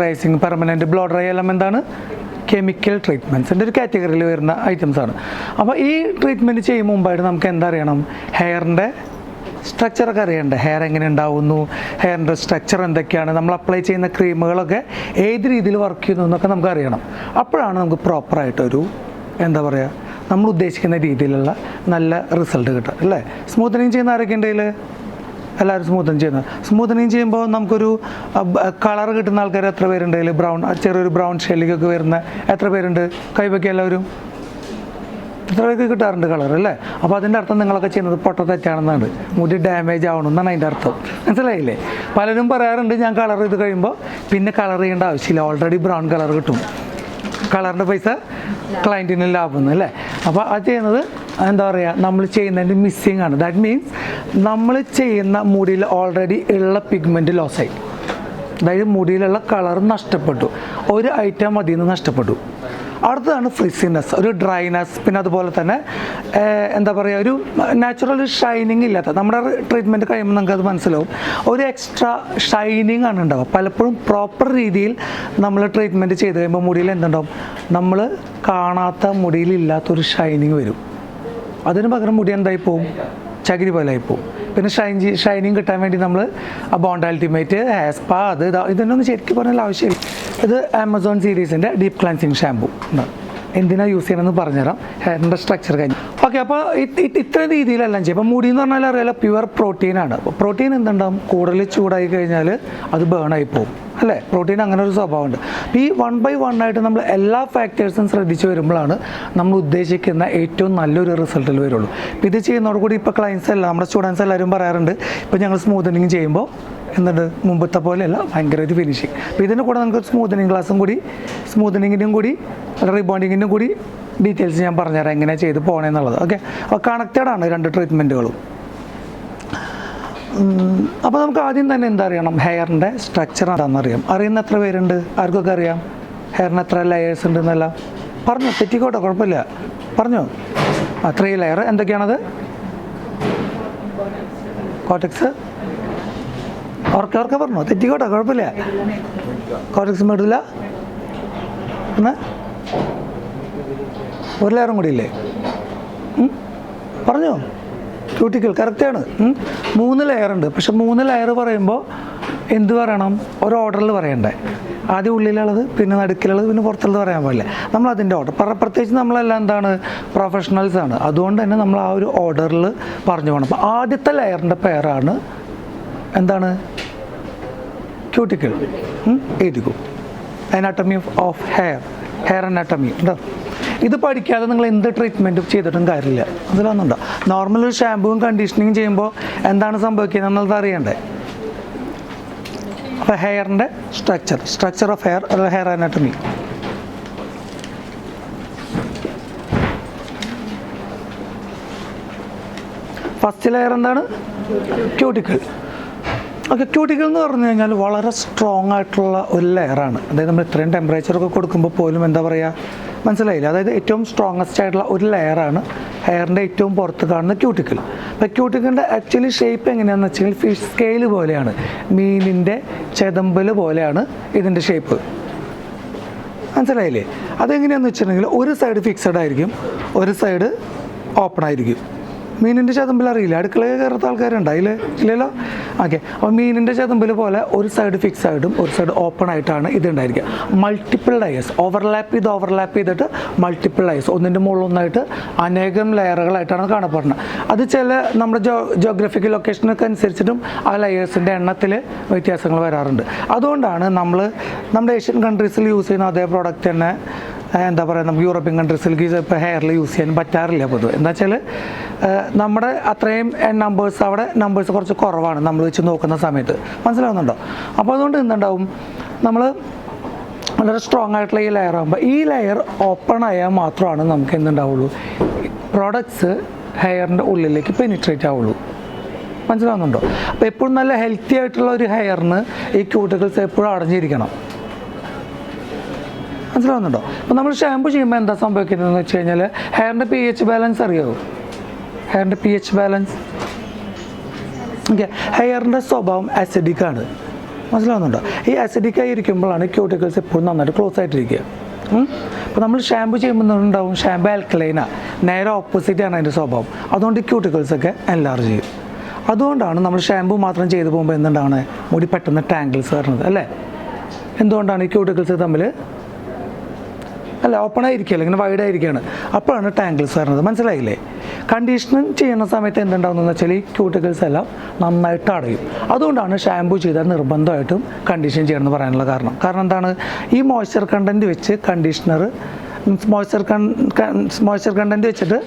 ടെമ്പറൈസിങ് permanent blow dry എല്ലാം എന്താണ് chemical ട്രീറ്റ്മെൻറ്റ്സിൻ്റെ ഒരു കാറ്റഗറിയിൽ വരുന്ന ഐറ്റംസാണ്. അപ്പോൾ ഈ ട്രീറ്റ്മെൻറ്റ് ചെയ്യുമ്പോൾ മുമ്പായിട്ട് നമുക്ക് എന്താ അറിയണം, ഹെയറിൻ്റെ സ്ട്രക്ചറൊക്കെ അറിയണ്ടേ, ഹെയർ എങ്ങനെ ഉണ്ടാവുന്നു, ഹെയറിൻ്റെ സ്ട്രക്ചർ എന്തൊക്കെയാണ്, നമ്മൾ അപ്ലൈ ചെയ്യുന്ന ക്രീമുകളൊക്കെ ഏത് രീതിയിൽ വർക്ക് ചെയ്യുന്നു എന്നൊക്കെ നമുക്ക് അറിയണം. അപ്പോഴാണ് നമുക്ക് പ്രോപ്പറായിട്ടൊരു എന്താ പറയുക നമ്മൾ ഉദ്ദേശിക്കുന്ന രീതിയിലുള്ള നല്ല റിസൾട്ട് കിട്ടുക അല്ലേ. സ്മൂത്തനിങ് ചെയ്യുന്ന ആരൊക്കെ ഉണ്ടെങ്കിൽ എല്ലാവരും സ്മൂത്തനിങ് ചെയ്യുമ്പോൾ നമുക്കൊരു കളർ കിട്ടുന്ന ആൾക്കാർ എത്ര പേരുണ്ടെങ്കിൽ ബ്രൗൺ ചെറിയൊരു ബ്രൗൺ ഷെല്ലിക്കൊക്കെ വരുന്ന എത്ര പേരുണ്ട്, കൈവയ്ക്കുക എല്ലാവരും ഇത്ര പേർക്ക് കിട്ടാറുണ്ട് കളർ അല്ലേ. അപ്പോൾ അതിൻ്റെ അർത്ഥം നിങ്ങളൊക്കെ ചെയ്യുന്നത് പൊട്ട തെറ്റാണെന്നാണ്, മുടി ഡാമേജ് ആവണമെന്നാണ് അതിൻ്റെ അർത്ഥം. മനസ്സിലായില്ലേ? പലരും പറയാറുണ്ട് ഞാൻ കളർ ചെയ്ത് കഴിയുമ്പോൾ പിന്നെ കളർ ചെയ്യേണ്ട ആവശ്യമില്ല, ഓൾറെഡി ബ്രൗൺ കളർ കിട്ടും, കളറിൻ്റെ പൈസ ക്ലയൻറ്റിന് ലാഭമെന്ന് അല്ലേ. അപ്പോൾ അത് ചെയ്യുന്നത് എന്താ പറയുക, നമ്മൾ ചെയ്യുന്നതിൻ്റെ മിസ്സിങ് ആണ്. ദാറ്റ് മീൻസ് നമ്മൾ ചെയ്യുന്ന മുടിയിൽ ഓൾറെഡി ഉള്ള പിഗ്മെൻറ്റ് ലോസായി, അതായത് മുടിയിലുള്ള കളർ നഷ്ടപ്പെട്ടു, ഒരു ഐറ്റം അതിൽ നിന്ന് നഷ്ടപ്പെട്ടു. അടുത്തതാണ് ഫ്രിസിനെസ്, ഒരു ഡ്രൈനെസ്, പിന്നെ അതുപോലെ തന്നെ എന്താ പറയുക ഒരു നാച്ചുറൽ ഷൈനിങ് ഇല്ലാത്ത, നമ്മുടെ ട്രീറ്റ്മെൻറ്റ് കഴിയുമ്പോൾ നമുക്ക് അത് മനസ്സിലാവും, ഒരു എക്സ്ട്രാ ഷൈനിങ് ആണ് ഉണ്ടാവുക. പലപ്പോഴും പ്രോപ്പർ രീതിയിൽ നമ്മൾ ട്രീറ്റ്മെൻറ്റ് ചെയ്ത് കഴിയുമ്പോൾ മുടിയിൽ എന്തുണ്ടാവും, നമ്മൾ കാണാത്ത മുടിയിലില്ലാത്തൊരു ഷൈനിങ് വരും. അതിന് പകരം മുടി എന്തായി പോവും, ചകിരി പോലെ ആയിപ്പോവും. പിന്നെ ഷൈനിങ് കിട്ടാൻ വേണ്ടി നമ്മൾ ബോണ്ട് അൾട്ടിമേറ്റ്, ഹെയർ സ്പാ, ഇതിനൊന്നും ശരിക്കും പറഞ്ഞാൽ ആവശ്യമില്ല. ഇത് ആമസോൺ സീരീസിൻ്റെ ഡീപ്പ് ക്ലൻസിങ് ഷാമ്പൂ എന്തിനാണ് യൂസ് ചെയ്യണമെന്ന് പറഞ്ഞുതരാം, ഹെയറിൻ്റെ സ്ട്രക്ചർ കഴിഞ്ഞ്. ഓക്കെ, അപ്പോൾ ഇത്ര രീതിയിലെല്ലാം ചെയ്യും. അപ്പോൾ മുടി എന്ന് പറഞ്ഞാൽ അറിയാലോ പ്യുവർ പ്രോട്ടീനാണ്. അപ്പോൾ പ്രോട്ടീൻ എന്തുണ്ടാവും, കൂടുതൽ ചൂടായി കഴിഞ്ഞാൽ അത് ബേണായി പോകും അല്ലേ. പ്രോട്ടീൻ അങ്ങനെ ഒരു സ്വഭാവമുണ്ട്. ഈ 1 by 1 ആയിട്ട് നമ്മൾ എല്ലാ ഫാക്ടേഴ്സും ശ്രദ്ധിച്ച് വരുമ്പോഴാണ് നമ്മൾ ഉദ്ദേശിക്കുന്ന ഏറ്റവും നല്ലൊരു റിസൾട്ടിൽ വരുള്ളൂ. ഇപ്പോൾ ഇത് ചെയ്യുന്നതോടുകൂടി ഇപ്പോൾ ക്ലയൻസ് എല്ലാം നമ്മുടെ സ്റ്റുഡൻസ് എല്ലാവരും പറയാറുണ്ട്, ഇപ്പോൾ ഞങ്ങൾ സ്മൂത്തനിങ് ചെയ്യുമ്പോൾ എന്നിട്ട് മുമ്പത്തെ പോലെയല്ല ഭയങ്കര ഒരു ഫിനിഷിങ്. അപ്പോൾ ഇതിൻ്റെ കൂടെ നമുക്ക് സ്മൂത്തനിങ് ക്ലാസ്സും കൂടി, സ്മൂത്തനിങ്ങിൻ്റെയും കൂടി റീബോണ്ടിങ്ങിൻ്റെയും കൂടി ഡീറ്റെയിൽസ് ഞാൻ പറഞ്ഞുതരാം എങ്ങനെയാണ് ചെയ്ത് പോകണമെന്നുള്ളത്. ഓക്കെ, അപ്പോൾ കണക്റ്റഡ് ആണ് രണ്ട് ട്രീറ്റ്മെൻറ്റുകളും. അപ്പോൾ നമുക്ക് ആദ്യം തന്നെ എന്താ അറിയണം, ഹെയറിൻ്റെ സ്ട്രക്ചർ എന്താണെന്നറിയാം. അറിയുന്ന എത്ര പേരുണ്ട്, ആർക്കൊക്കെ അറിയാം ഹെയറിന് എത്ര ലെയേഴ്സ് ഉണ്ടെന്നെല്ലാം പറഞ്ഞോ, തെറ്റിക്കോട്ടെ കുഴപ്പമില്ല, പറഞ്ഞോ. 3 ലെയർ എന്തൊക്കെയാണത്, കോർട്ടെക്സ് ഓർക്കെ പറഞ്ഞോ, തെറ്റിക്കോട്ടെ കുഴപ്പമില്ല. കോർട്ടെക്സ് മെഡുല, പിന്നെ ഒരു ലെയറും കൂടി ഇല്ലേ, പറഞ്ഞോ. ക്യൂട്ടിക്കൽ കറക്റ്റാണ്. 3 ലെയർ ഉണ്ട്. പക്ഷെ 3 ലെയർ പറയുമ്പോൾ എന്ത് പറയണം, ഒരു ഓർഡറിൽ പറയണ്ടേ. ആദ്യം ഉള്ളിലുള്ളത്, പിന്നെ നടുക്കിലുള്ളത്, പിന്നെ പുറത്തുള്ളത് പറയാൻ പാടില്ല. നമ്മൾ അതിൻ്റെ ഓർഡർ പ്രത്യേകിച്ച് നമ്മളെല്ലാം എന്താണ് പ്രൊഫഷണൽസാണ്, അതുകൊണ്ട് തന്നെ നമ്മൾ ആ ഒരു ഓർഡറിൽ പറഞ്ഞു പോകണം. അപ്പോൾ ആദ്യത്തെ ലെയറിൻ്റെ പേരാണ് എന്താണ്, ക്യൂട്ടിക്കൽ. എഴുതിക്കും അനാട്ടമി ഓഫ് ഹെയർ അനാട്ടമി ഉണ്ടോ. ഇത് പഠിക്കാതെ നിങ്ങൾ എന്ത് ട്രീറ്റ്മെൻറ്റും ചെയ്തിട്ടും കാര്യമില്ല, അതിലൊന്നുണ്ടോ. നോർമൽ ഒരു ഷാമ്പൂവും കണ്ടീഷനിങ് ചെയ്യുമ്പോൾ എന്താണ് സംഭവിക്കുന്നത് എന്നുള്ളത് അറിയണ്ടേ. അപ്പോൾ ഹെയറിൻ്റെ structure of hair anatomy. First layer എന്താണ്, ക്യൂട്ടിക്കൽ. ഓക്കെ, ക്യൂട്ടിക്കൽ എന്ന് പറഞ്ഞു കഴിഞ്ഞാൽ വളരെ സ്ട്രോങ് ആയിട്ടുള്ള ഒരു ലെയറാണ്. അതായത് നമ്മൾ ഇത്രയും ടെമ്പറേച്ചറൊക്കെ കൊടുക്കുമ്പോൾ പോലും എന്താ പറയുക, മനസ്സിലായില്ല. അതായത് ഏറ്റവും സ്ട്രോങ്ങസ്റ്റ് ആയിട്ടുള്ള ഒരു ലെയറാണ് ഹെയറിൻ്റെ ഏറ്റവും പുറത്ത് കാണുന്ന ക്യൂട്ടിക്കൽ. അപ്പോൾ ക്യൂട്ടിക്കലിൻ്റെ ആക്ച്വലി ഷേപ്പ് എങ്ങനെയാണെന്ന് വെച്ചാൽ ഫിഷ് സ്കെയിൽ പോലെയാണ്, മീനിൻ്റെ ചെതമ്പൽ പോലെയാണ് ഇതിൻ്റെ ഷേപ്പ്. മനസ്സിലായില്ലേ? അതെങ്ങനെയാണെന്ന് വെച്ചിട്ടുണ്ടെങ്കിൽ ഒരു സൈഡ് ഫിക്സഡ് ആയിരിക്കും, ഒരു സൈഡ് ഓപ്പൺ ആയിരിക്കും. മീനിൻ്റെ ചതമ്പിൽ അറിയില്ല, അടുക്കളയിൽ കയറാത്ത ആൾക്കാരുണ്ട് അതിൽ, ഇല്ലല്ലോ. ഓക്കെ, അപ്പോൾ മീനിൻ്റെ ചതമ്പിൽ പോലെ ഒരു സൈഡ് ഫിക്സ് ആയിട്ടും ഒരു സൈഡ് ഓപ്പൺ ആയിട്ടാണ് ഇതുണ്ടായിരിക്കുക. മൾട്ടിപ്പിൾ ലെയേഴ്സ് ഓവർലാപ്പ് ചെയ്തിട്ട് മൾട്ടിപ്പിൾ ലെയേഴ്സ് ഒന്നിൻ്റെ മുകളിൽ ഒന്നായിട്ട് അനേകം ലെയറുകളായിട്ടാണ് കാണപ്പെടുന്നത്. അത് ചില നമ്മുടെ ജോഗ്രഫിക്കൽ ലൊക്കേഷനൊക്കെ അനുസരിച്ചിട്ടും ആ ലെയേഴ്സിൻ്റെ എണ്ണത്തിൽ വ്യത്യാസങ്ങൾ വരാറുണ്ട്. അതുകൊണ്ടാണ് നമ്മുടെ ഏഷ്യൻ കൺട്രീസിൽ യൂസ് ചെയ്യുന്ന അതേ പ്രോഡക്റ്റ് തന്നെ എന്താ പറയുക നമുക്ക് യൂറോപ്യൻ കൺട്രീസിലേക്ക് ഇപ്പോൾ ഹെയറിൽ യൂസ് ചെയ്യാൻ പറ്റാറില്ല പൊതുവെ. എന്താ വെച്ചാൽ നമ്മുടെ അത്രയും അവിടെ നമ്പേഴ്സ് കുറച്ച് കുറവാണ് നമ്മൾ വെച്ച് നോക്കുന്ന സമയത്ത്. മനസ്സിലാവുന്നുണ്ടോ? അപ്പോൾ അതുകൊണ്ട് എന്തുണ്ടാവും, നമ്മൾ വളരെ സ്ട്രോങ് ആയിട്ടുള്ള ഈ ലെയർ ആകുമ്പോൾ ഈ ലെയർ ഓപ്പൺ ആയാൽ മാത്രമാണ് നമുക്ക് എന്തുണ്ടാവുള്ളൂ, പ്രോഡക്ട്സ് ഹെയറിൻ്റെ ഉള്ളിലേക്ക് പെനിട്രേറ്റ് ആവുള്ളൂ. മനസ്സിലാവുന്നുണ്ടോ? അപ്പോൾ എപ്പോഴും നല്ല ഹെൽത്തി ആയിട്ടുള്ള ഒരു ഹെയറിന് ഈ ക്യൂട്ടിക്കിൾസ് എപ്പോഴും അടഞ്ഞിരിക്കണം. മനസ്സിലാവുന്നുണ്ടോ? അപ്പോൾ നമ്മൾ ഷാമ്പു ചെയ്യുമ്പോൾ എന്താ സംഭവിക്കുന്നതെന്ന് വെച്ച് കഴിഞ്ഞാൽ ഹെയറിൻ്റെ pH ബാലൻസ് അറിയാമോ? ഹെയറിൻ്റെ pH ബാലൻസ്. ഓക്കെ, ഹെയറിൻ്റെ സ്വഭാവം അസിഡിക് ആണ്. മനസ്സിലാവുന്നുണ്ടോ? ഈ അസിഡിക്കായി ഇരിക്കുമ്പോഴാണ് ക്യൂട്ടിക്കിൾസ് എപ്പോഴും നന്നായിട്ട് ക്ലോസ് ആയിട്ടിരിക്കുക. അപ്പോൾ നമ്മൾ ഷാമ്പു ചെയ്യുമ്പോൾ ഉണ്ടാവും ഷാമ്പു ആൽക്കലൈനാണ്, നേരെ ഓപ്പോസിറ്റാണ് അതിൻ്റെ സ്വഭാവം. അതുകൊണ്ട് ക്യൂട്ടിക്കിൾസൊക്കെ എൻലാർജ് ചെയ്യും. അതുകൊണ്ടാണ് നമ്മൾ ഷാമ്പു മാത്രം ചെയ്തു പോകുമ്പോൾ എന്തുണ്ടാവണേ, മുടി പെട്ടെന്ന് ടാങ്കിൾസ് വരുന്നത് അല്ലേ? എന്തുകൊണ്ടാണ് ഈ ക്യൂട്ടിക്കിൾസ് തമ്മിൽ അല്ല ഓപ്പണായിരിക്കുകയല്ല, ഇങ്ങനെ വൈഡായിരിക്കുകയാണ്, അപ്പോഴാണ് ടാങ്കിൾസ് വരുന്നത്. മനസ്സിലായില്ലേ? കണ്ടീഷനിങ് ചെയ്യുന്ന സമയത്ത് എന്തുണ്ടാവുന്നതെന്ന് വെച്ചാൽ ഈ ക്യൂട്ടിക്കിൾസ് എല്ലാം നന്നായിട്ട് അടയും. അതുകൊണ്ടാണ് ഷാമ്പു ചെയ്താൽ നിർബന്ധമായിട്ടും കണ്ടീഷൻ ചെയ്യണമെന്ന് പറയാനുള്ള കാരണം എന്താണ്? ഈ മോയ്സ്ചർ കണ്ടൻറ്റ് വെച്ച് കണ്ടീഷണർ മോയ്സ്ചർ കണ്ടൻറ്റ് വെച്ചിട്ട്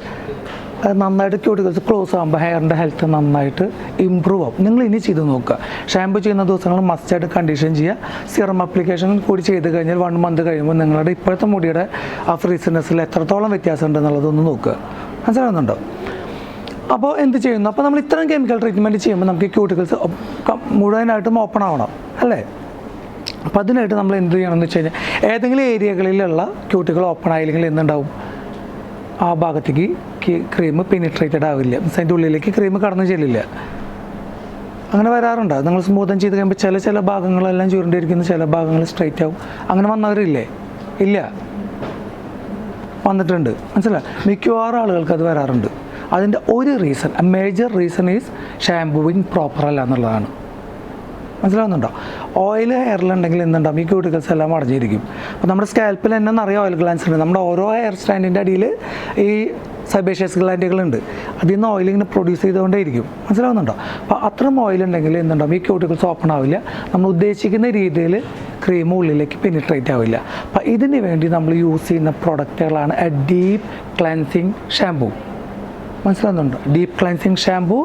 നന്നായിട്ട് ക്യൂട്ടിക്കിൾസ് ക്ലോസ് ആകുമ്പോൾ ഹെയറിൻ്റെ ഹെൽത്ത് നന്നായിട്ട് ഇമ്പ്രൂവ് ആവും. നിങ്ങൾ ഇനി ചെയ്ത് നോക്കുക. ഷാമ്പു ചെയ്യുന്ന ദിവസങ്ങൾ മസ്റ്റായിട്ട് കണ്ടീഷൻ ചെയ്യുക. സിറം അപ്ലിക്കേഷൻ കൂടി ചെയ്ത് കഴിഞ്ഞാൽ 1 മന്ത് കഴിയുമ്പോൾ നിങ്ങളുടെ ഇപ്പോഴത്തെ മുടിയുടെ ആ ഫ്രീസിനെസ്സിൽ എത്രത്തോളം വ്യത്യാസം ഉണ്ടെന്നുള്ളതൊന്ന് നോക്കുക. മനസ്സിലാകുന്നുണ്ടോ? അപ്പോൾ എന്ത് ചെയ്യുന്നു? അപ്പോൾ നമ്മൾ ഇത്തരം കെമിക്കൽ ട്രീറ്റ്മെൻറ്റ് ചെയ്യുമ്പോൾ നമുക്ക് ക്യൂട്ടിക്കിൾസ് മുഴുവനായിട്ടും ഓപ്പൺ ആവണം അല്ലേ? അപ്പോൾ അതിനായിട്ട് നമ്മൾ എന്ത് ചെയ്യണമെന്ന് വെച്ച് കഴിഞ്ഞാൽ ഏതെങ്കിലും ഏരിയകളിലുള്ള ക്യൂട്ടിക്കിൾ ഓപ്പൺ ആയില്ലെങ്കിൽ എന്തുണ്ടാവും, ആ ഭാഗത്തേക്ക് ക്രീം പെനിട്രേറ്റഡ് ആവില്ല, അതിൻ്റെ ഉള്ളിലേക്ക് ക്രീം കടന്നു ചെല്ലില്ല. അങ്ങനെ വരാറുണ്ട്. നിങ്ങൾ സ്മൂത്തൻ ചെയ്ത് കഴിയുമ്പോൾ ചില ഭാഗങ്ങളെല്ലാം ചുരുണ്ടിരിക്കുന്നു, ചില ഭാഗങ്ങൾ സ്ട്രൈറ്റ് ആവും. അങ്ങനെ വന്നവരില്ലേ? ഇല്ല, വന്നിട്ടുണ്ട്. മനസ്സിലായി? മിക്കവാറും ആളുകൾക്ക് അത് വരാറുണ്ട്. അതിൻ്റെ ഒരു reason, major reason is shampooing proper അല്ല എന്നുള്ളതാണ്. മനസ്സിലാവുന്നുണ്ടോ? ഓയിൽ ഹെയറിലുണ്ടെങ്കിൽ എന്തുണ്ടാവും, ഈ ക്യൂട്ടിക്കിൾസ് എല്ലാം അടഞ്ഞിരിക്കും. അപ്പോൾ നമ്മുടെ സ്കാൽപ്പിൽ തന്നെ നിറയെ ഓയിൽ ഗ്ലാൻസ് ഉണ്ട്. നമ്മുടെ ഓരോ ഹെയർ സ്റ്റാൻഡിൻ്റെ അടിയിൽ ഈ സബേഷ്യസ് ഗ്ലാൻഡുകളുണ്ട്. അതിൽ നിന്ന് ഓയിൽ ഇങ്ങനെ പ്രൊഡ്യൂസ് ചെയ്തുകൊണ്ടേയിരിക്കും. മനസ്സിലാവുന്നുണ്ടോ? അപ്പോൾ അത്രയും ഓയിൽ ഉണ്ടെങ്കിൽ എന്തുണ്ടാവും, ഈ ക്യൂട്ടിക്കിൾസ് ഓപ്പൺ ആവില്ല, നമ്മൾ ഉദ്ദേശിക്കുന്ന രീതിയിൽ ക്രീം ഉള്ളിലേക്ക് പെനിട്രേറ്റ് ആവില്ല. അപ്പോൾ ഇതിന് വേണ്ടി നമ്മൾ യൂസ് ചെയ്യുന്ന പ്രൊഡക്റ്റുകളാണ് എ ഡീപ്പ് ക്ലെൻസിങ് ഷാമ്പൂ. മനസ്സിലാകുന്നുണ്ടോ? Deep cleansing shampoo,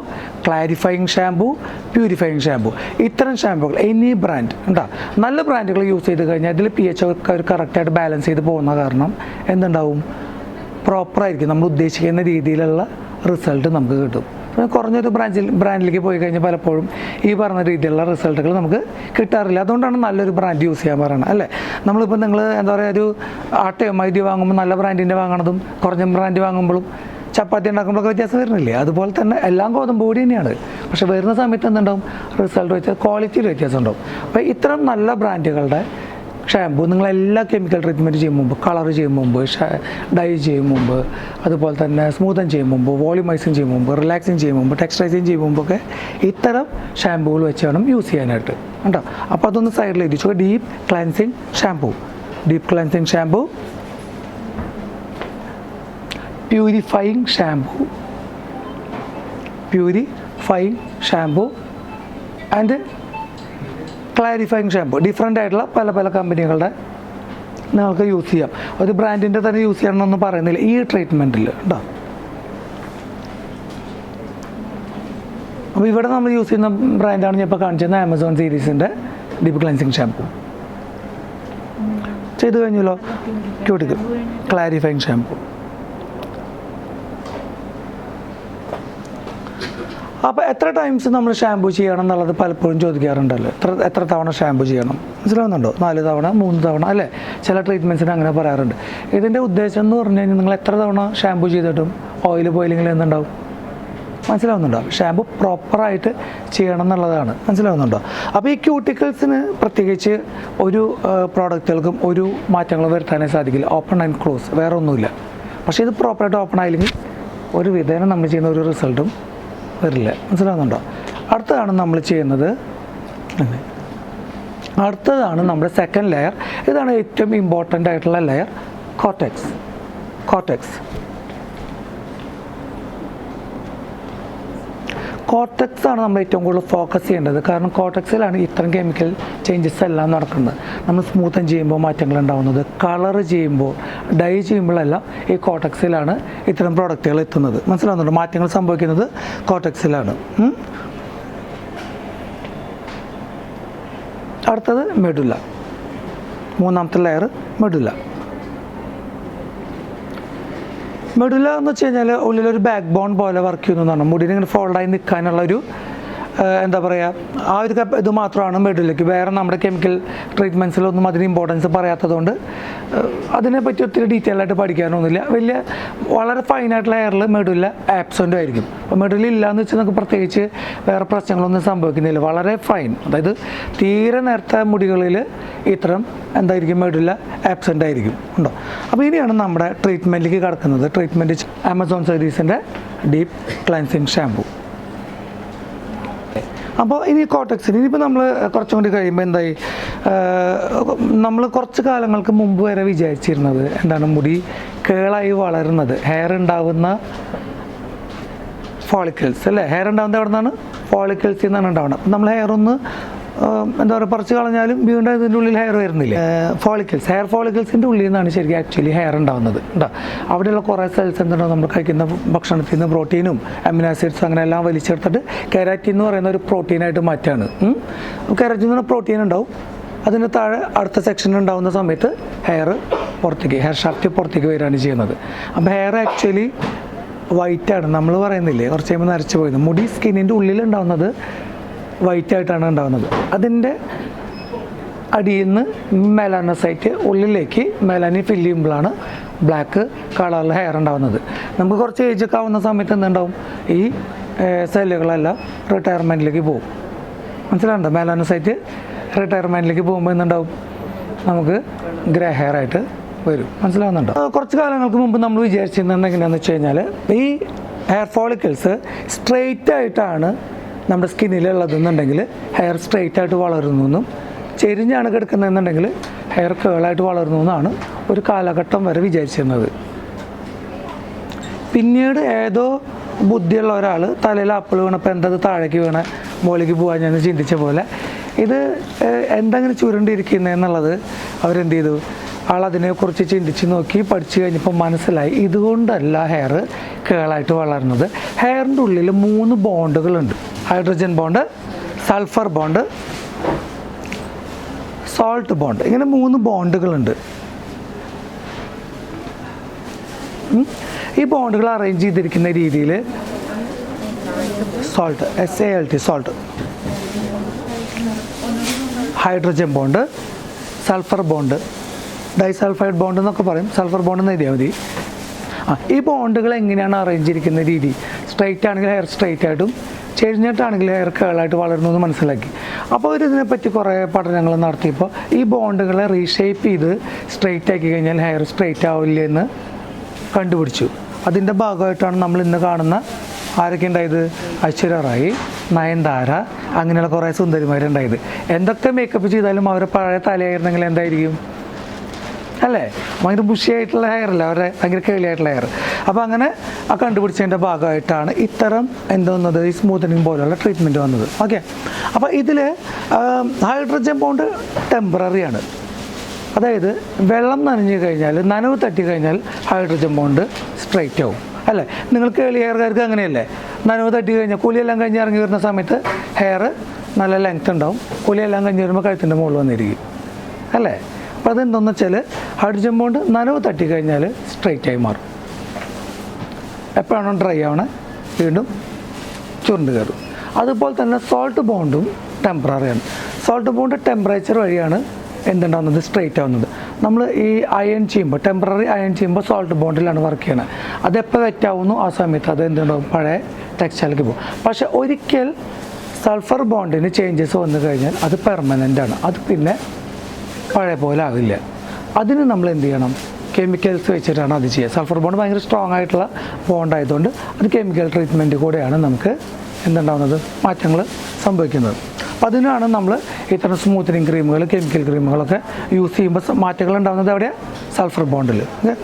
clarifying shampoo, purifying shampoo. ഇത്തരം ഷാമ്പൂകൾ എനി ബ്രാൻഡ് ഉണ്ടാ, നല്ല ബ്രാൻഡുകൾ യൂസ് ചെയ്ത് കഴിഞ്ഞാൽ അതിൽ pH ഒക്കെ ഒരു കറക്റ്റായിട്ട് ബാലൻസ് ചെയ്ത് പോകുന്ന കാരണം എന്തുണ്ടാവും, പ്രോപ്പറായിരിക്കും, നമ്മൾ ഉദ്ദേശിക്കുന്ന രീതിയിലുള്ള റിസൾട്ട് നമുക്ക് കിട്ടും. കുറഞ്ഞൊരു ബ്രാൻഡിലേക്ക് പോയി കഴിഞ്ഞാൽ പലപ്പോഴും ഈ പറഞ്ഞ രീതിയിലുള്ള റിസൾട്ടുകൾ നമുക്ക് കിട്ടാറില്ല. അതുകൊണ്ടാണ് നല്ലൊരു ബ്രാൻഡ് യൂസ് ചെയ്യാൻ പറയുന്നത് അല്ലേ? നമ്മളിപ്പോൾ നിങ്ങൾ എന്താ പറയുക, ഒരു ആട്ടയോ മൈദയോ വാങ്ങുമ്പോൾ നല്ല ബ്രാൻഡിൻ്റെ വാങ്ങണതും കുറഞ്ഞ ബ്രാൻഡ് വാങ്ങുമ്പോഴും ചപ്പാത്തി ഉണ്ടാക്കുമ്പോഴൊക്കെ വ്യത്യാസം വരുന്നില്ലേ? അതുപോലെ തന്നെ എല്ലാം ഗോതമ്പ് പൊടി തന്നെയാണ്. പക്ഷെ വരുന്ന സമയത്ത് എന്തുണ്ടാവും, റിസൾട്ട് വെച്ചാൽ ക്വാളിറ്റിയിൽ വ്യത്യാസം ഉണ്ടാവും. അപ്പോൾ ഇത്തരം നല്ല ബ്രാൻഡുകളുടെ ഷാമ്പൂ നിങ്ങളെല്ലാ കെമിക്കൽ ട്രീറ്റ്മെൻറ്റ് ചെയ്യും മുമ്പ്, കളർ ചെയ്യും മുമ്പ്, ഡൈ ചെയ്യും മുമ്പ്, അതുപോലെ തന്നെ സ്മൂത്തൻ ചെയ്യും മുമ്പ്, വോളിമൈസിങ് ചെയ്യും മുമ്പ്, റിലാക്സിങ് ചെയ്യും മുമ്പ്, ടെക്സ്റ്റൈസിങ് ചെയ്യും മുമ്പൊക്കെ ഇത്തരം ഷാമ്പൂകൾ വെച്ച് വേണം യൂസ് ചെയ്യാനായിട്ട് കേട്ടോ. അപ്പോൾ അതൊന്ന് സൈഡിൽ എഴുതിച്ചു. Deep cleansing shampoo, deep cleansing shampoo, purifying shampoo, purifying shampoo and clarifying shampoo. Different ആയിട്ടുള്ള പല കമ്പനികളുടെ നിങ്ങൾക്ക് യൂസ് ചെയ്യാം. ഒരു ബ്രാൻഡിൻ്റെ തന്നെ യൂസ് ചെയ്യണമെന്നൊന്നും പറയുന്നില്ല ഈ ട്രീറ്റ്മെൻറ്റിൽ കേട്ടോ. അപ്പോൾ ഇവിടെ നമ്മൾ യൂസ് ചെയ്യുന്ന ബ്രാൻഡാണ് ഞാൻ ഇപ്പോൾ കാണിച്ചിരുന്ന ആമസോൺ സീരീസിൻ്റെ ഡീപ്പ് ക്ലെൻസിങ് ഷാമ്പൂ. ചെയ്ത് കഴിഞ്ഞല്ലോ ക്യൂട്ടിക്കൽ ക്ലാരിഫയിങ് ഷാമ്പൂ. അപ്പോൾ എത്ര ടൈംസ് നമ്മൾ ഷാമ്പൂ ചെയ്യണം എന്നുള്ളത് പലപ്പോഴും ചോദിക്കാറുണ്ടല്ലോ. എത്ര തവണ ഷാമ്പൂ ചെയ്യണം? മനസ്സിലാവുന്നുണ്ടോ? 4 തവണ 3 തവണ അല്ലേ? ചില ട്രീറ്റ്മെൻറ്റ്സിന് അങ്ങനെ പറയാറുണ്ട്. ഇതിൻ്റെ ഉദ്ദേശം എന്ന് പറഞ്ഞു കഴിഞ്ഞാൽ നിങ്ങൾ എത്ര തവണ ഷാമ്പൂ ചെയ്തിട്ടും ഓയിൽ പോയില്ലെങ്കിൽ എന്തുണ്ടാവും, മനസ്സിലാവുന്നുണ്ടോ? ഷാമ്പൂ പ്രോപ്പറായിട്ട് ചെയ്യണം എന്നുള്ളതാണ്. മനസ്സിലാവുന്നുണ്ടോ? അപ്പോൾ ഈ ക്യൂട്ടിക്കിൾസിന് പ്രത്യേകിച്ച് ഒരു പ്രോഡക്റ്റുകൾക്കും ഒരു മാറ്റങ്ങൾ വരുത്താനേ സാധിക്കില്ല. ഓപ്പൺ ആൻഡ് ക്ലോസ്, വേറെ ഒന്നുമില്ല. പക്ഷേ ഇത് പ്രോപ്പറായിട്ട് ഓപ്പൺ ആയില്ലെങ്കിൽ ഒരു വിധേന നമ്മൾ ചെയ്യുന്ന ഒരു റിസൾട്ടും വരില്ല. മനസ്സിലാവുന്നുണ്ടോ? അടുത്തതാണ് നമ്മൾ ചെയ്യുന്നത്, അടുത്തതാണ് നമ്മുടെ സെക്കൻഡ് ലെയർ. ഇതാണ് ഏറ്റവും ഇമ്പോർട്ടൻ്റ് ആയിട്ടുള്ള ലെയർ, കോർട്ടെക്സ്. കോർട്ടെക്സ് ആണ് നമ്മൾ ഏറ്റവും കൂടുതൽ ഫോക്കസ് ചെയ്യേണ്ടത്. കാരണം കോർട്ടെക്സിലാണ് ഇത്തരം കെമിക്കൽ ചേഞ്ചസ് എല്ലാം നടക്കുന്നത്. നമ്മൾ സ്മൂത്തൻ ചെയ്യുമ്പോൾ മാറ്റങ്ങൾ ഉണ്ടാകുന്നത്, കളർ ചെയ്യുമ്പോൾ, ഡൈ ചെയ്യുമ്പോഴെല്ലാം ഈ കോർട്ടെക്സിലാണ് ഇത്തരം പ്രോഡക്റ്റുകൾ എത്തുന്നത്. മനസ്സിലാവുന്നുണ്ട്? മാറ്റങ്ങൾ സംഭവിക്കുന്നത് കോർട്ടെക്സിലാണ്. അടുത്തത് മെഡുല, മൂന്നാമത്തെ ലെയർ മെഡുല. മെഡുല എന്ന് വെച്ച് കഴിഞ്ഞാൽ ഉള്ളിലൊരു ബാക്ക് ബോൺ പോലെ വർക്ക് ചെയ്യുന്നു പറഞ്ഞാൽ മുടിയിൽ ഇങ്ങനെ ഫോൾഡായി നിൽക്കാനുള്ളൊരു എന്താ പറയുക, ആ ഒരു ഇത് മാത്രമാണ് മെഡുലയ്ക്ക്. വേറെ നമ്മുടെ കെമിക്കൽ ട്രീറ്റ്മെൻറ്റ്സിലൊന്നും അതിന് ഇമ്പോർട്ടൻസ് പറയാത്തതുകൊണ്ട് അതിനെപ്പറ്റി ഒത്തിരി ഡീറ്റെയിൽ ആയിട്ട് പഠിക്കാനൊന്നുമില്ല. വളരെ ഫൈനായിട്ടുള്ള ഹെയറിൽ മെഡുല്ല ആബ്സെൻ്റ് ആയിരിക്കും. അപ്പോൾ മെഡുല്ല ഇല്ലയെന്ന് വെച്ചാൽ നമുക്ക് പ്രത്യേകിച്ച് വേറെ പ്രശ്നങ്ങളൊന്നും സംഭവിക്കുന്നില്ല. വളരെ ഫൈൻ, അതായത് തീരെ നേരത്തെ മുടികളിൽ ഇത്തരം എന്തായിരിക്കും മെഡുല്ല ആബ്സെൻ്റ് ആയിരിക്കും ഉണ്ടോ. അപ്പോൾ ഇനിയാണ് നമ്മുടെ ട്രീറ്റ്മെൻറ്റിലേക്ക് കടക്കുന്നത്. ട്രീറ്റ്മെൻറ്റ് ആമസോൺ സീരീസിൻ്റെ ഡീപ്പ് ക്ലൻസിങ് ഷാമ്പു. അപ്പോൾ ഇനി കോട്ടക്സിന് ഇനിയിപ്പോൾ നമ്മൾ കുറച്ചും കൂടി കഴിയുമ്പോൾ എന്തായി, നമ്മൾ കുറച്ച് കാലങ്ങൾക്ക് മുമ്പ് വരെ വിചാരിച്ചിരുന്നത് എന്താണ്, മുടി കേളായി വളരുന്നത്, ഹെയർ ഉണ്ടാവുന്ന ഫോളിക്കിൾസ് അല്ലേ, ഹെയർ ഉണ്ടാവുന്നത് എവിടെ നിന്നാണ്, ഫോളിക്കിൾസിൽ നിന്നാണ് ഉണ്ടാവുന്നത്. നമ്മൾ ഹെയർ ഒന്ന് എന്താ പറയുക പറിച്ച് കളഞ്ഞാലും വീണ്ടും ഇതിൻ്റെ ഉള്ളിൽ ഹെയർ വരുന്നില്ല. ഹെയർ ഫോളിക്കിൾസിൻ്റെ ഉള്ളിൽ നിന്നാണ് ശരിക്കും ആക്ച്വലി ഹെയർ ഉണ്ടാവുന്നത് ഉണ്ടോ. അവിടെയുള്ള കുറേ സെൽസ് എന്തുണ്ടോ, നമ്മൾ കഴിക്കുന്ന ഭക്ഷണത്തിൽ നിന്ന് പ്രോട്ടീനും അമിനോ ആസിഡ്സും അങ്ങനെ എല്ലാം വലിച്ചെടുത്തിട്ട് കെരാറ്റിൻ എന്ന് പറയുന്ന ഒരു പ്രോട്ടീനായിട്ട് മാറ്റാണ്. കെരാറ്റിൻ എന്ന് പറഞ്ഞാൽ പ്രോട്ടീൻ ഉണ്ടാവും, അതിന് താഴെ അടുത്ത സെക്ഷൻ ഉണ്ടാകുന്ന സമയത്ത് ഹെയർ ഷാഫ്റ്റ് പുറത്തേക്ക് വരികയാണ് ചെയ്യുന്നത്. അപ്പോൾ ഹെയർ ആക്ച്വലി വൈറ്റാണ്. നമ്മൾ പറയുന്നില്ലേ കുറച്ച് കഴിയുമ്പോൾ നരച്ച് പോയത്, മുടി സ്കിന്നിൻ്റെ ഉള്ളിലുണ്ടാവുന്നത് വൈറ്റായിട്ടാണ് ഉണ്ടാകുന്നത്. അതിൻ്റെ അടിയിൽ നിന്ന് മെലാനോസൈറ്റ് ഉള്ളിലേക്ക് മെലാനി ഫില്ല് ചെയ്യുമ്പോഴാണ് ബ്ലാക്ക് കളറിൽ ഹെയർ ഉണ്ടാകുന്നത്. നമുക്ക് കുറച്ച് ഏജൊക്കെ ആവുന്ന സമയത്ത് എന്തുണ്ടാവും, ഈ സെല്ലുകളെല്ലാം റിട്ടയർമെൻറ്റിലേക്ക് പോകും. മനസ്സിലാവുന്നുണ്ടോ, മെലാനോസൈറ്റ് റിട്ടയർമെൻറ്റിലേക്ക് പോകുമ്പോൾ എന്തുണ്ടാവും, നമുക്ക് ഗ്രേ ഹെയർ ആയിട്ട് വരും. മനസ്സിലാവുന്നുണ്ടോ. കുറച്ച് കാലങ്ങൾക്ക് മുമ്പ് നമ്മൾ വിചാരിച്ചിരുന്നത് എങ്ങനെയാണെന്ന് വെച്ച് കഴിഞ്ഞാൽ, ഈ ഹെയർ ഫോളിക്കിൾസ് സ്ട്രെയിറ്റ് ആയിട്ടാണ് നമ്മുടെ സ്കിന്നിലുള്ളതെന്നുണ്ടെങ്കിൽ ഹെയർ സ്ട്രെയിറ്റ് ആയിട്ട് വളരുന്നു എന്നും, ചെരിഞ്ഞാണ് കിടക്കുന്നതെന്നുണ്ടെങ്കിൽ ഹെയർ കേളായിട്ട് വളരുന്നു എന്നാണ് ഒരു കാലഘട്ടം വരെ വിചാരിച്ചിരുന്നത്. പിന്നീട് ഏതോ ബുദ്ധിയുള്ള ഒരാൾ തലയിൽ ആപ്പിൾ വീണപ്പോൾ എന്തത് താഴേക്ക് വീണ മുകളിലേക്ക് പോകാൻ ഞാൻ ചിന്തിച്ച പോലെ ഇത് എന്തെങ്കിലും ചുരുണ്ടിരിക്കുന്നതെന്നുള്ളത് അവരെന്ത് ചെയ്തു, ആളതിനെക്കുറിച്ച് ചിന്തിച്ച് നോക്കി പഠിച്ചു കഴിഞ്ഞപ്പോൾ മനസ്സിലായി ഇതുകൊണ്ടല്ല ഹെയർ കേളായിട്ട് വളരുന്നത്. ഹെയറിൻ്റെ ഉള്ളിൽ 3 ബോണ്ടുകളുണ്ട്. Hydrogen bond, sulphur bond, salt bond. ഇങ്ങനെ 3 ബോണ്ടുകളുണ്ട്. ഈ ബോണ്ടുകൾ അറേഞ്ച് ചെയ്തിരിക്കുന്ന രീതിയിൽ SALT salt, hydrogen bond, sulphur bond, disulphide bond എന്നൊക്കെ പറയും, സൾഫർ ബോണ്ട് എന്ന് എഴുതിയാൽ മതി. ഈ ബോണ്ടുകൾ എങ്ങനെയാണ് അറേഞ്ച് ചെയ്തിരിക്കുന്ന രീതി, സ്ട്രെയിറ്റ് ആണെങ്കിൽ ഹെയർ സ്ട്രെയിറ്റ് ആയിട്ടും ചെരിഞ്ഞിട്ടാണെങ്കിൽ ഹെയർ കേളായിട്ട് വളരുന്നു എന്ന് മനസ്സിലാക്കി. അപ്പോൾ ഇതിനെപ്പറ്റി കുറേ പഠനങ്ങൾ നടത്തിയപ്പോൾ ഈ ബോണ്ടുകളെ റീഷേപ്പ് ചെയ്ത് സ്ട്രെയിറ്റ് ആക്കി കഴിഞ്ഞാൽ ഹെയർ സ്ട്രെയിറ്റ് ആവില്ല എന്ന് കണ്ടുപിടിച്ചു. അതിൻ്റെ ഭാഗമായിട്ടാണ് നമ്മൾ ഇന്ന് കാണുന്ന ആരൊക്കെ ഉണ്ടായത്, ഐശ്വര്യ റായ്, നയൻതാര, അങ്ങനെയുള്ള കുറേ സുന്ദരിമാരുണ്ടായത്. എന്തൊക്കെ മേക്കപ്പ് ചെയ്താലും അവരെ പഴയ തലയായിരുന്നെങ്കിൽ എന്തായിരിക്കും അല്ലേ, ഭയങ്കര ബുഷിയായിട്ടുള്ള ഹെയർ അല്ല, അവരുടെ ഭയങ്കര കേളിയായിട്ടുള്ള ഹെയർ. അപ്പോൾ അങ്ങനെ ആ കണ്ടുപിടിച്ചതിൻ്റെ ഭാഗമായിട്ടാണ് ഇത്തരം എന്തോന്നത് ഈ സ്മൂത്തനിങ് പോലെയുള്ള ട്രീറ്റ്മെൻറ്റ് വന്നത്. ഓക്കെ, അപ്പോൾ ഇതിൽ ഹൈഡ്രജൻ ബോണ്ട് ടെമ്പററിയാണ്. അതായത് വെള്ളം നനഞ്ഞു കഴിഞ്ഞാൽ, നനവ് തട്ടി കഴിഞ്ഞാൽ ഹൈഡ്രജൻ ബോണ്ട് സ്ട്രെയിറ്റ് ആവും അല്ലേ. നിങ്ങൾ കേളി ഹെയർകാർക്ക് അങ്ങനെയല്ലേ, നനവ് തട്ടി കഴിഞ്ഞാൽ കുളിയെല്ലാം കഴിഞ്ഞ് ഇറങ്ങി വരുന്ന സമയത്ത് ഹെയർ നല്ല ലെങ്ത് ഉണ്ടാവും, കുളിയെല്ലാം കഴിഞ്ഞ് വരുമ്പോൾ കഴുത്തിൻ്റെ മുകളിൽ വന്നിരിക്കും അല്ലേ. അപ്പോൾ അതെന്താണെന്ന് വെച്ചാൽ ഹൈഡ്രജൻ ബോണ്ട് നനവ് തട്ടി കഴിഞ്ഞാൽ സ്ട്രെയിറ്റ് ആയി മാറും. എപ്പോഴാണോ ഡ്രൈ ആവണേ വീണ്ടും ചുരുണ്ട് കയറും. അതുപോലെ തന്നെ സോൾട്ട് ബോണ്ടും ടെമ്പററിയാണ്. സോൾട്ട് ബോണ്ട് ടെമ്പറേച്ചർ വഴിയാണ് എന്തുണ്ടാവുന്നത്, സ്ട്രെയിറ്റ് ആവുന്നത്. നമ്മൾ ഈ അയൺ ചെയ്യുമ്പോൾ, ടെമ്പററി അയൺ ചെയ്യുമ്പോൾ സോൾട്ട് ബോണ്ടിലാണ് വർക്ക് ചെയ്യണത്. അതെപ്പോൾ വെറ്റാവുന്നു ആ സമയത്ത് അത് എന്തുണ്ടാവും, പഴയ ടെക്സ്റ്റൈലേക്ക് പോകും. പക്ഷേ ഒരിക്കൽ സൾഫർ ബോണ്ടിന് ചേഞ്ചസ് വന്നു കഴിഞ്ഞാൽ അത് പെർമനൻ്റ് ആണ്, അത് പിന്നെ പഴയ പോലെ ആവില്ല. അതിന് നമ്മൾ എന്ത് ചെയ്യണം, കെമിക്കൽസ് വെച്ചിട്ടാണ് അത് ചെയ്യുക. സൾഫർ ബോണ്ട് ഭയങ്കര സ്ട്രോങ് ആയിട്ടുള്ള ബോണ്ടായതുകൊണ്ട് അത് കെമിക്കൽ ട്രീറ്റ്മെൻറ്റ് കൂടെയാണ് നമുക്ക് എന്തുണ്ടാവുന്നത്, മാറ്റങ്ങൾ സംഭവിക്കുന്നത്. അപ്പോൾ അതിനാണ് നമ്മൾ ഇത്തരം സ്മൂത്തനിങ് ക്രീമുകൾ, കെമിക്കൽ ക്രീമുകളൊക്കെ യൂസ് ചെയ്യുമ്പോൾ മാറ്റങ്ങൾ ഉണ്ടാകുന്നത് എവിടെയാണ്, സൾഫർ ബോണ്ടിൽ. ഓക്കെ.